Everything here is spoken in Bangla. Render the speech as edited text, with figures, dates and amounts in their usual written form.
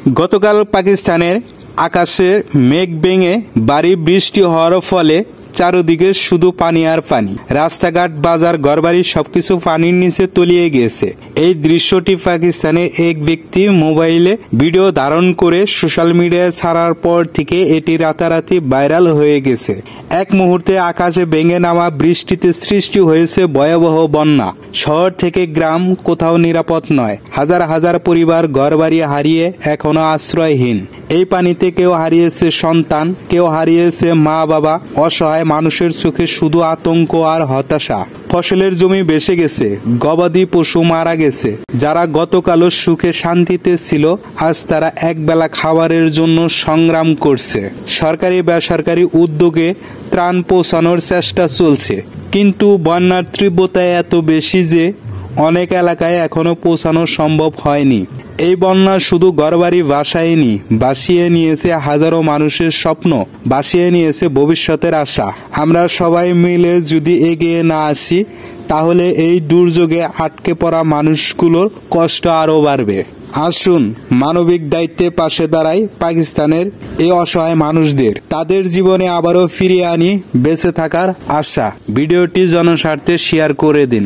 গতকাল পাকিস্তানের আকাশে মেঘ ভেঙে ভারী বৃষ্টি হওয়ার ফলে চারদিকে শুধু পানি আর পানি। রাস্তাঘাট, বাজার, ঘরবাড়ি সবকিছু পানির নিচে তলিয়ে গিয়েছে। এই দৃশ্যটি পাকিস্তানের এক ব্যক্তি মোবাইলে ভিডিও ধারণ করে সোশ্যাল মিডিয়ায় ছাড়ার পর থেকে এটি রাতারাতি ভাইরাল হয়ে গেছে। এক মুহূর্তে আকাশে ভেঙে নামা বৃষ্টিতে সৃষ্টি হয়েছে ভয়াবহ বন্যা। শহর থেকে গ্রাম কোথাও নিরাপদ নয়। হাজার হাজার পরিবার ঘরবাড়ি হারিয়ে এখনো আশ্রয়হীন। এই পানিতে কেউ হারিয়েছে সন্তান, কেউ হারিয়েছে মা বাবা। অসহায় মানুষের চোখে শুধু আতঙ্ক আর হতাশা। ফসলের জমি ভেসে গেছে, গবাদি পশু মারা গেছে। যারা গতকালও সুখে শান্তিতে ছিল, আজ তারা একবেলা খাবারের জন্য সংগ্রাম করছে। সরকারি বেসরকারি উদ্যোগে ত্রাণ পৌঁছানোর চেষ্টা চলছে, কিন্তু বন্যার তীব্রতা এত বেশি যে অনেক এলাকায় এখনো পৌঁছানো সম্ভব হয়নি। এই বন্যা শুধু ঘরবাড়ি ভাসায়নি, ভাসিয়ে নিয়েছে হাজারো মানুষের স্বপ্ন, ভাসিয়ে নিয়েছে ভবিষ্যতের আশা। আমরা সবাই মিলে যদি এগিয়ে না আসি, তাহলে এই দুর্যোগে আটকে পড়া মানুষগুলোর কষ্ট আরও বাড়বে। আসুন মানবিক দায়িত্বে পাশে দাঁড়াই পাকিস্তানের এই অসহায় মানুষদের, তাদের জীবনে আবারও ফিরিয়ে আনি বেঁচে থাকার আশা। ভিডিওটি জনস্বার্থে শেয়ার করে দিন।